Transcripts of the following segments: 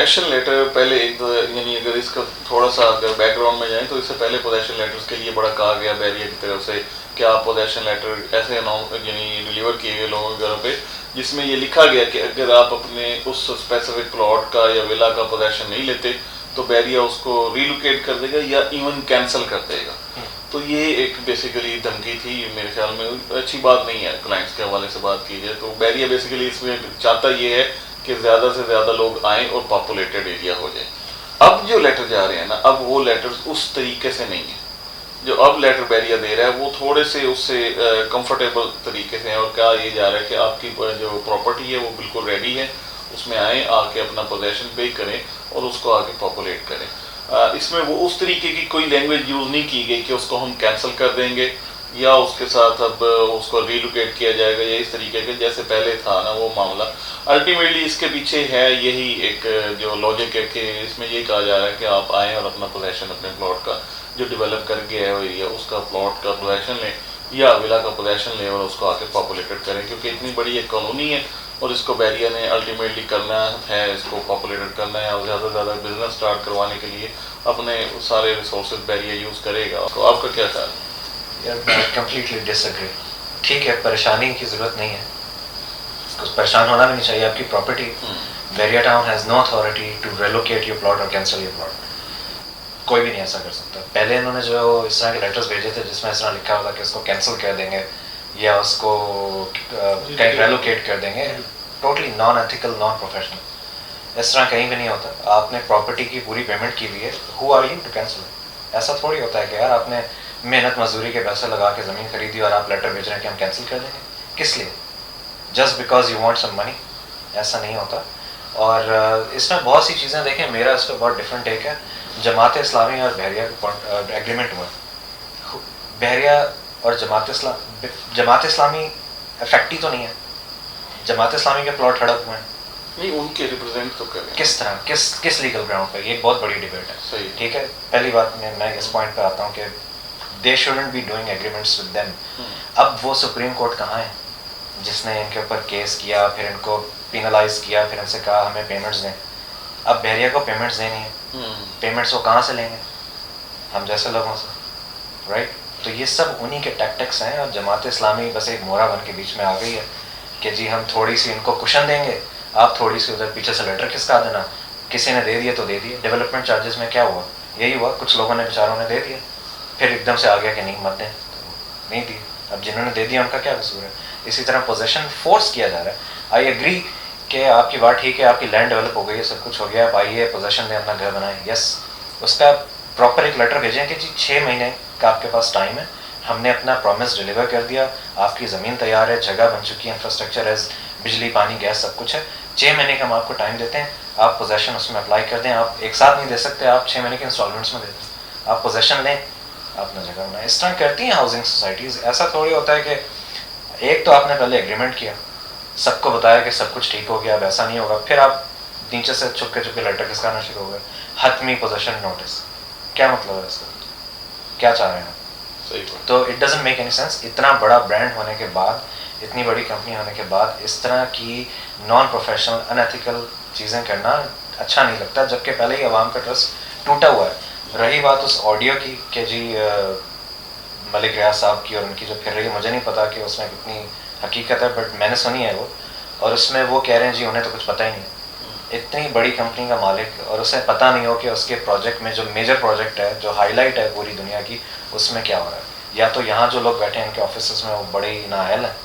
Possession letter पहले एक तो यानी अगर इसका थोड़ा सा अगर बैकग्राउंड में जाए तो इससे पहले पोजेशन लेटर्स के लिए बड़ा कहा गया बैरियर की तरफ से कि आप पोजेशन लेटर ऐसे यानी डिलीवर किए गए लोगों के घरों पे जिसमें ये लिखा गया कि अगर आप अपने उस स्पेसिफिक प्लॉट का या विला का पोजेशन नहीं लेते तो बैरियर उसको रिलोकेट कर देगा या इवन कैंसिल कर देगा। तो ये एक बेसिकली धमकी थी, मेरे ख्याल में अच्छी बात नहीं है क्लाइंट्स के हवाले से बात की जाए तो। बैरियर बेसिकली इसमें चाहता ये है कि ज़्यादा से ज़्यादा लोग आएँ और पॉपुलेटेड एरिया हो जाए। अब जो लेटर जा रहे हैं ना, अब वो लेटर्स उस तरीके से नहीं है। जो अब लेटर बैरियर दे रहा है वो थोड़े से उससे कंफर्टेबल तरीके से है। और क्या ये जा रहा है कि आपकी जो प्रॉपर्टी है वो बिल्कुल रेडी है, उसमें आएँ, आके अपना पोजेशन पे करें और उसको आगे पॉपुलेट करें। इसमें वो उस तरीके की कोई लैंग्वेज यूज़ नहीं की गई कि उसको हम कैंसिल कर देंगे या उसके साथ अब उसको रिलोकेट किया जाएगा या इस तरीके के जैसे पहले था ना वो मामला। अल्टीमेटली इसके पीछे है यही एक जो लॉजिक है कि इसमें ये कहा जा रहा है कि आप आएँ और अपना पोजेशन अपने प्लॉट का जो डेवलप करके है वो एरिया उसका प्लॉट का पोजेशन लें या विला का पोजेशन लें और उसको आके पॉपुलेटेड करें, क्योंकि इतनी बड़ी एक कॉलोनी है और इसको बैरियर ने अल्टीमेटली करना है, इसको पॉपुलेटेड करना है और ज़्यादा से ज़्यादा बिजनेस स्टार्ट करवाने के लिए अपने सारे रिसोर्सेज बैरियर यूज़ करेगा। तो आपका क्या ख्याल है? यार मैं कम्प्लीटली डिसएग्री। ठीक है, परेशानी की ज़रूरत नहीं है, कुछ परेशान होना भी नहीं चाहिए। आपकी property, Bahria Town has no authority to relocate your plot और कैंसिल योर प्लॉट। कोई भी नहीं ऐसा कर सकता। पहले इन्होंने जो इस तरह के लेटर्स भेजे थे जिसमें इस तरह लिखा होता कि इसको कैंसिल कर देंगे या उसको कहीं रिलोकेट कर देंगे, totally non ethical, non professional. इस तरह कहीं भी नहीं होता। आपने प्रॉपर्टी की पूरी पेमेंट की हुई है, who are you to cancel? ऐसा थोड़ी होता है कि यार आपने मेहनत मजदूरी के पैसे लगा के ज़मीन खरीदी और आप लेटर भेज रहे हैं कि हम कैंसिल कर देंगे। किस लिए? Just because you want some money? ऐसा नहीं होता। और इसमें बहुत सी चीज़ें देखें, मेरा इस पर बहुत डिफरेंट टेक है। जमात इस्लामी और बहरिया का एग्रीमेंट हुआ, बहरिया और जमात इस्लामी इफेक्टी तो नहीं है। जमात इस्लामी के प्लॉट हड़प हुए हैं, नहीं उनके रिप्रेजेंट तो करें किस तरह, किस लीगल ग्राउंड पे? ये एक बहुत बड़ी डिबेट है। सही, ठीक है, पहली बात मैं इस पॉइंट पे आता हूँ कि दे shouldn't be doing agreements with them. अब वो सुप्रीम कोर्ट कहाँ है जिसने इनके ऊपर केस किया, फिर इनको पिनलाइज किया, फिर इनसे कहा हमें पेमेंट्स दें? अब बहरिया को पेमेंट्स देनी है, पेमेंट्स वो कहाँ से लेंगे? हम जैसे लोगों से, राइट? तो ये सब उन्हीं के टैक्टिक्स हैं और जमात इस्लामी बस एक मोहरा बन के बीच में आ गई है कि जी हम थोड़ी सी इनको कुशन देंगे, आप थोड़ी सी उधर पीछे से लेटर किसका देना, किसी ने दे दिए तो दे दिए। डेवलपमेंट चार्जेस में क्या हुआ? यही हुआ, कुछ लोगों ने बेचारों ने दे दिया, फिर एकदम से आ गया कि नहीं मत दें, तो नहीं दिए। अब जिन्होंने दे दिया उनका क्या कसूर है? इसी तरह पोजेशन फोर्स किया जा रहा है। आई एग्री कि आपकी बात ठीक है, आपकी लैंड डेवलप हो गई है, सब कुछ हो गया, आप आइए पोजेशन दें, अपना घर बनाएं। यस, उसका प्रॉपर एक लेटर भेजें कि जी 6 महीने का आपके पास टाइम है, हमने अपना प्रॉमिस डिलीवर कर दिया, आपकी ज़मीन तैयार है, जगह बन चुकी है, इंफ्रास्ट्रक्चर है, बिजली पानी गैस सब कुछ है, 6 महीने का हम आपको टाइम देते हैं, आप पोजेशन उसमें अप्लाई कर दें। आप एक साथ नहीं दे सकते, आप 6 महीने के इंस्टॉलमेंट्स में देते हैं, आप पोजेशन लें, अपना जगह बनाएं। इस तरह करती हैं हाउसिंग सोसाइटीज़। ऐसा थोड़ी होता है कि एक तो आपने पहले एग्रीमेंट किया, सबको बताया कि सब कुछ ठीक हो गया, अब ऐसा नहीं होगा, फिर आप नीचे से चुपके चुपके लेटर किसका शुरू हो गए, हतमी पोजेशन नोटिस। क्या मतलब है इसका? क्या चाह रहे हैं? तो it doesn't make any sense. इतना बड़ा ब्रांड होने के बाद, इतनी बड़ी कंपनी होने के बाद इस तरह की नॉन प्रोफेशनल अनएथिकल चीज़ें करना अच्छा नहीं लगता, जबकि पहले ही आवाम का ट्रस्ट टूटा हुआ है। रही बात उस ऑडियो की कि जी मलिक रियाज साहब की और उनकी जो फिर रही है, मुझे नहीं पता कि उसमें कितनी हकीकत है, बट मैंने सुनी है वो, और उसमें वो कह रहे हैं जी उन्हें तो कुछ पता ही नहीं। इतनी बड़ी कंपनी का मालिक और उसे पता नहीं हो कि उसके प्रोजेक्ट में जो मेजर प्रोजेक्ट है, जो हाईलाइट है पूरी दुनिया की, उसमें क्या हो रहा है। या तो यहाँ जो लोग बैठे हैं इनके ऑफिस में वो बड़े ही नाअहल हैं,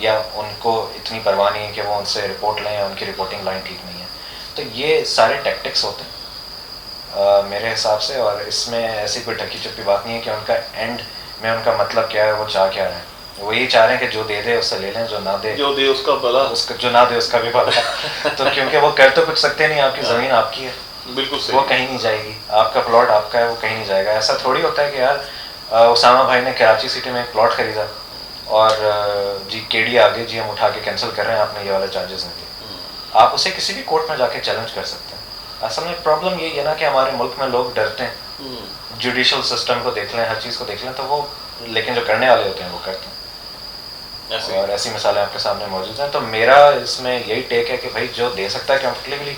या उनको इतनी परवाह नहीं है कि वो उनसे रिपोर्ट लें या उनकी रिपोर्टिंग लाइन ठीक नहीं है। तो ये सारे टैक्टिक्स होते हैं मेरे हिसाब से, और इसमें ऐसी कोई ढकी चुपी बात नहीं है कि उनका एंड में उनका मतलब क्या है, वो चाह क्या रहे हैं। वो ये चाह रहे हैं कि जो दे दे उससे ले लें, जो ना दे, जो दे उसका भला, उसका जो ना दे उसका भी भला। तो क्योंकि वो कर तो कुछ सकते नहीं, आपकी ज़मीन आपकी है, बिल्कुल सही, वो कहीं नहीं जाएगी, आपका प्लॉट आपका है, वो कहीं नहीं जाएगा। ऐसा थोड़ी होता है कि यार उसामा भाई ने कराची सिटी में एक प्लॉट खरीदा और जी केडी आ गई, जी हम उठा के कैंसिल कर रहे हैं, आपने ये वाले चार्जेस नहीं दिए। आप उसे किसी भी कोर्ट में जाके चैलेंज कर सकते हैं। असल में प्रॉब्लम ये है ना कि हमारे मुल्क में लोग डरते हैं, जुडिशल सिस्टम को देख लें, हर चीज़ को देख लें, तो वो, लेकिन जो करने वाले होते हैं वो करते हैं। और ऐसी मिसालें आपके सामने मौजूद हैं। तो मेरा इसमें यही टेक है कि भाई जो दे सकता है कंफर्टेबली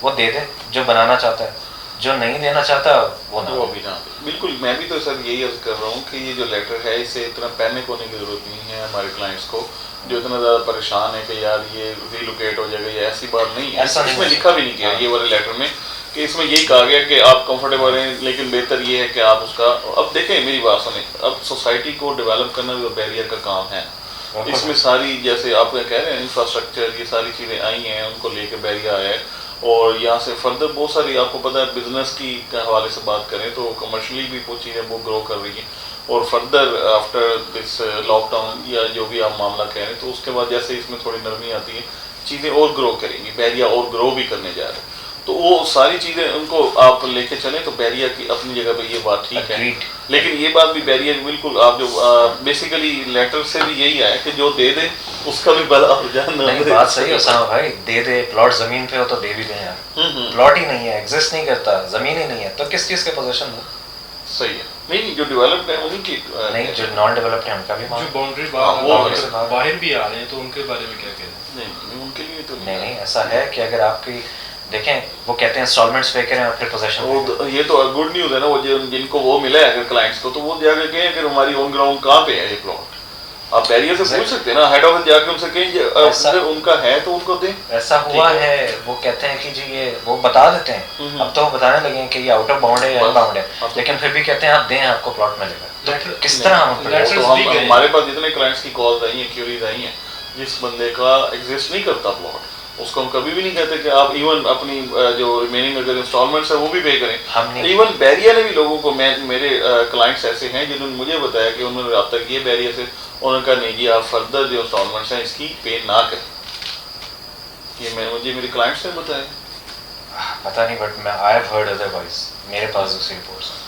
वो दे दे, जो बनाना चाहता है, जो नहीं देना चाहता वो ना वो दे। भी ना बिल्कुल। मैं भी तो सर यही अर्ज कर रहा हूँ कि ये जो लेटर है इससे इतना पैनिक होने की ज़रूरत नहीं है हमारे क्लाइंट्स को जो इतना ज़्यादा परेशान है कि यार ये रिलोकेट हो जाएगा, ये ऐसी बात नहीं है। ऐसा नहीं इसमें हो लिखा भी सकता। नहीं गया हाँ। ये वाले लेटर में कि इसमें यही कहा गया कि आप कंफर्टेबल हैं, लेकिन बेहतर ये है कि आप उसका, अब देखें मेरी बात सुने, अब सोसाइटी को डेवलप करना भी बैरियर का काम है। बिल्कुल। इसमें सारी जैसे आप कह रहे हैं इंफ्रास्ट्रक्चर, ये सारी चीज़ें आई हैं, उनको लेके बैरियर आया है। और यहाँ से फर्दर बहुत सारी, आपको पता है बिजनेस की हवाले से बात करें तो कमर्शली भी वो चीज़ें वो ग्रो कर रही हैं। और फर्दर आफ्टर दिस लॉकडाउन या जो भी आप मामला कह रहे हैं, तो उसके बाद जैसे इसमें थोड़ी नरमी आती है, चीज़ें और ग्रो करेंगी, बैरियर और ग्रो भी करने जा रहे हैं। तो वो सारी चीज़ें उनको आप लेके चलें तो बैरियर की अपनी जगह पे ये बात ठीक है। Agreed. लेकिन ये बात भी बैरियर बिल्कुल, आप जो बेसिकली लेटर से भी यही आया कि जो दे दे उसका भी बड़ा रुझान न नहीं, दे। बात सही है उसामा भाई, दे दे, प्लॉट जमीन पे हो तो दे भी दे यार। प्लॉट ही नहीं है, एग्जिस्ट नहीं करता, जमीन ही नहीं है, तो किस चीज के पोजीशन हो? सही है। नहीं, जो डेवलप्ड है उन्हीं की नहीं, जो नॉन डेवलप्ड है उनका भी जो मांग। बाउंड्री वो बाहर भी आ रहे हैं तो उनके बारे में क्या कहते हैं? नहीं, उनके लिए तो नहीं नहीं, ऐसा है कि अगर आपकी देखें, वो कहते हैं इंस्टॉलमेंट्स पे करें और फिर पोजीशन वो ये तो गुड न्यूज़ है ना, वो जिनको वो मिला है अगर क्लाइंट्स को, तो वो जाके कहें कि हमारी ऑन ग्राउंड कहाँ पे है ये प्लॉट। आप बैरियर से पूछ सकते हैं ना, हेड ऑफिस जाके उनसे कहें अगर उनका है तो उनको दें। ऐसा हुआ है, वो कहते हैं कि जी ये वो बता देते हैं, अब तो वो बताने लगे हैं कि ये आउट ऑफ बाउंड है या इनबाउंड है, लेकिन फिर भी कहते हैं आप दें, आपको प्लॉट मिलेगा। तो किस तरह हम तो हमारे पास जितने क्लाइंट्स की कॉल्स आई हैं, क्यूरीज आई हैं, जिस बंदे का एग्जिस्ट नहीं करता प्लॉट, उसको हम कभी भी नहीं कहते कि आप इवन अपनी जो रिमेनिंग अगर इंस्टॉलमेंट्स है वो भी पे करें। इवन बैरियर ने भी लोगों को, मेरे क्लाइंट्स ऐसे हैं जिन्होंने मुझे बताया कि उन्होंने रब्ता किए बैरियर से, उन्होंने कहा नहीं जी आप फर्दर जो इंस्टॉलमेंट्स हैं इसकी पे ना करें। ये मुझे मेरे क्लाइंट्स ने बताया। पता नहीं, बट मैं आई हैव हर्ड अदरवाइज, मेरे पास दूसरी रिपोर्ट्स।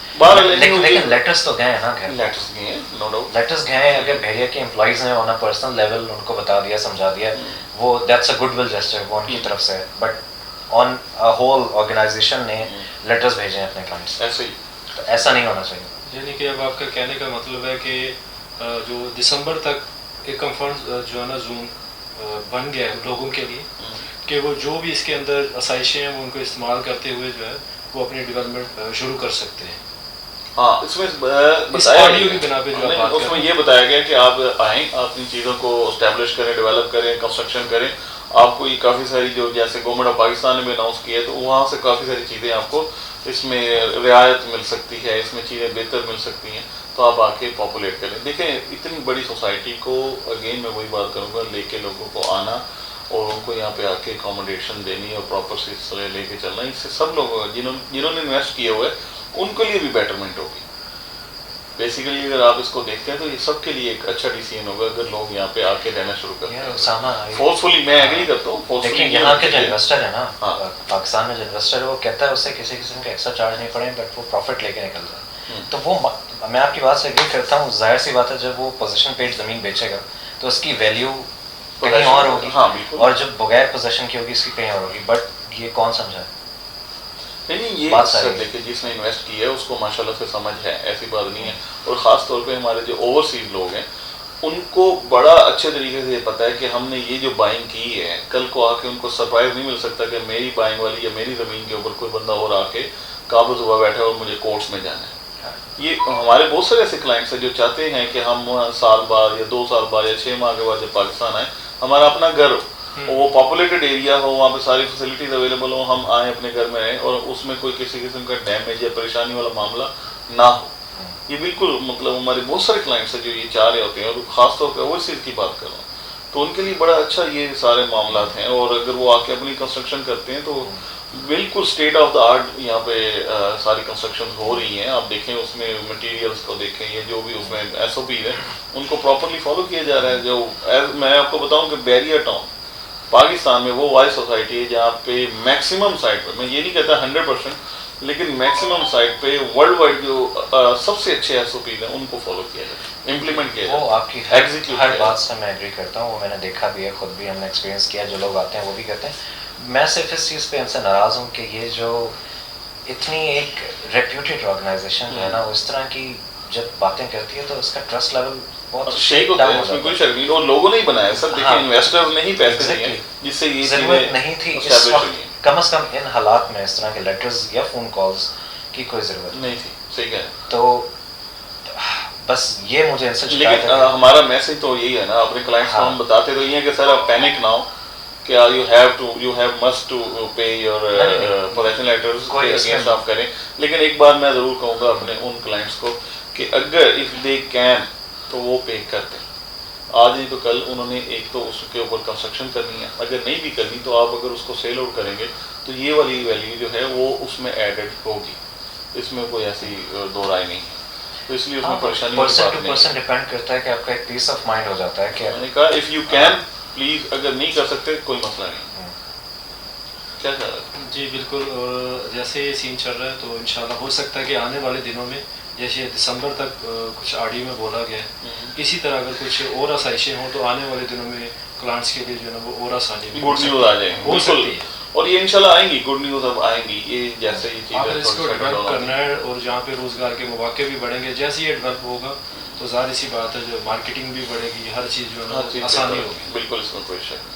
लेकिन लेटर्स तो गए हैं ना, लेटर्स गए हैं, नो डाउट लेटर्स गए हैं। अगर भेड़िया के एम्प्लॉइज ने ऑन अ पर्सनल लेवल उनको बता दिया, समझा दिया, वो दैट्स अ गुडविल जेस्चर, वो उनकी तरफ से है। But on a whole organization ने लेटर्स भेजे हैं अपने क्लाइंट्स, ऐसे ही, तो ऐसा नहीं होना चाहिए। यानी कि अब आपका कहने का मतलब है कि जो दिसंबर तक एक कंफर्ट जो है ना जून बन गया है लोगों के लिए, कि वो जो भी इसके अंदर आसाइशें हैं वो उनको इस्तेमाल करते हुए जो है वो अपनी डेवलपमेंट शुरू कर सकते हैं। हाँ, इसमें ऑडियो की बिना पे जो आप बात उसमें ये बताया गया कि आप आएँ, आप इन चीज़ों को स्टैब्लिश करें, डेवलप करें, कंस्ट्रक्शन करें। आपको ये काफ़ी सारी जो जैसे गवर्नमेंट ऑफ पाकिस्तान ने भी अनाउंस किया है, तो वहाँ से काफ़ी सारी चीज़ें आपको इसमें रियायत मिल सकती है, इसमें चीज़ें बेहतर मिल सकती हैं, तो आप आके पॉपुलेट करें। देखें, इतनी बड़ी सोसाइटी को अगेन मैं वही बात करूँगा, लेके लोगों को आना और उनको यहाँ पे आके अकोमोडेशन देनी और प्रॉपर सिलसिले लेके चलना, इससे सब लोग जिन्होंने इन्वेस्ट किए हुए उनके लिए भी बेटरमेंट होगी। बेसिकली अगर आप इसको देखते हैं तो ये सबके लिए एक अच्छा डिसीजन होगा अगर लोग यहाँ पे आके रहना शुरू करते हैं। फोर्सफुली मैं एग्री करता हूँ। देखिए, यहाँ के जो इन्वेस्टर है ना, पाकिस्तान में जो इन्वेस्टर है वो कहता है उससे किसी किस्म के एक्स्ट्रा चार्ज नहीं पड़े, बट वो प्रॉफिट लेके निकल जाए। तो वो मैं आपकी बात से एग्री करता हूँ। जाहिर सी बात है, जब वो पोजीशन पेड ज़मीन बेचेगा तो उसकी वैल्यू कहीं और होगी, और जब बगैर पोजीशन की होगी इसकी कहीं और होगी। बट ये कौन समझा? नहीं, ये सर देखिए, जिसने इन्वेस्ट किया है उसको माशाल्लाह से समझ है, ऐसी बात नहीं है। और ख़ास तौर पे हमारे जो ओवरसीज लोग हैं उनको बड़ा अच्छे तरीके से पता है कि हमने ये जो बाइंग की है, कल को आके उनको सरप्राइज नहीं मिल सकता कि मेरी बाइंग वाली या मेरी ज़मीन के ऊपर कोई बंदा और आके काबूज हुआ बैठा है और मुझे कोर्ट्स में जाना है। ये हमारे बहुत सारे ऐसे क्लाइंट्स हैं जो चाहते हैं कि हम साल बाद या 2 साल बाद या 6 माह के बाद जब पाकिस्तान आए, हमारा अपना घर हो, वो पॉपुलेटेड एरिया हो, वहाँ पे सारी फैसिलिटीज अवेलेबल हो, हम आए अपने घर में रहें और उसमें कोई किसी किस्म का डैमेज या परेशानी वाला मामला ना हो। ये बिल्कुल मतलब हमारे बहुत सारे क्लाइंट्स हैं जो ये चाह रहे होते हैं, और ख़ासतौर पर ओवरसीज की बात कर रहा हूँ, तो उनके लिए बड़ा अच्छा ये सारे मामला हैं। और अगर वो आके अपनी कंस्ट्रक्शन करते हैं तो बिल्कुल स्टेट ऑफ द आर्ट यहाँ पे सारी कंस्ट्रक्शन हो रही हैं। आप देखें उसमें मटेरियल्स को देखें, ये जो भी उसमें SOP है उनको प्रॉपरली फॉलो किया जा रहा है। जो मैं आपको बताऊँ कि बैरियर टाउन पाकिस्तान में वो वाइज सोसाइटी है जहाँ पे मैक्सिमम साइट पे, मैं ये नहीं कहता 100%, लेकिन मैक्सिमम साइट पे वर्ल्ड वाइड जो सबसे अच्छे SOPs हैं उनको फॉलो किया जाता है, इम्प्लीमेंट किया जाता है। वो आपकी हर बात से मैं एग्री करता हूँ, वो मैंने देखा भी है, खुद भी हमने एक्सपीरियंस किया, जो लोग आते हैं वो भी कहते हैं। मैं सिर्फ इस चीज़ पे इनसे नाराज़ हूँ कि ये जो इतनी एक रेप्यूटेड ऑर्गेनाइजेशन जो है ना, उस तरह की जब बातें करती है तो उसका ट्रस्ट लेवल बहुत शेक होता है, इसमें कोई शर्म और लोगों ने ही बनाया सर। देखिए, इन्वेस्टर्स ने ही पैसे दिए जिससे ये ज़रूरत नहीं थी इस वक्त कम से कम इन हालात में इस तरह के लेटर्स या फ़ोन कॉल्स की कोई ज़रूरत नहीं थी, सही कह रहे हैं। तो बस ये मुझे इनसे लेकिन शिकायत है कि- हमारा मैसेज तो यही है ना, अपने क्लाइंट्स को हाँ। हम बताते तो ये है कि सर आप पैनिक ना हो, कि यू हैव मस्ट टू पे योर पोजेशन लेटर्स कोई के इसमें- अगेंस्ट आप करें। लेकिन एक बात मैं ज़रूर कहूँगा अपने उन क्लाइंट्स को कि अगर इफ़ दे कैन तो वो पे कर दें। आज नहीं तो कल उन्होंने एक तो उसके ऊपर कंस्ट्रक्शन करनी है, अगर नहीं भी करनी तो आप अगर उसको सेल आउट करेंगे तो ये वाली वैल्यू जो है वो उसमें एडेड होगी, इसमें कोई ऐसी दो राय नहीं है। तो इसलिए उसमें परेशानी की पर्सन बात टू नहीं पर्सन है। डिपेंड करता है कि आपका एक पीस ऑफ माइंड हो जाता है कि मैंने कहा इफ़ यू कैन प्लीज़, अगर नहीं कर सकते कोई मसला नहीं। क्या कह रहा है? जी बिल्कुल। और जैसे ये सीन चल रहा है तो इंशाल्लाह हो सकता है कि आने वाले दिनों में जैसे दिसंबर तक कुछ ऑडियो में बोला गया है, इसी तरह अगर कुछ और आसाइशें हों तो आने वाले दिनों में क्लाइंट्स के लिए जो है ना वो और आसानी भी गुड न्यूज़ आ जाएंगी, हो बिल्कुल। सकती है। और ये इंशाल्लाह आएंगी, गुड न्यूज़ अब आएंगी, ये जैसे ये चीज़ें आखिर इसको थोड़ी डेवलप settle down करना है और जहाँ पे रोज़गार के मौके भी बढ़ेंगे, जैसे ये डेवलप होगा तो ज़ाहिर सी बात है जो मार्केटिंग भी बढ़ेगी, हर चीज़ जो है हर चीज़ ना आसानी बेहतर होगी। होगी। बिल्कुल, इसमें कोई शक नहीं।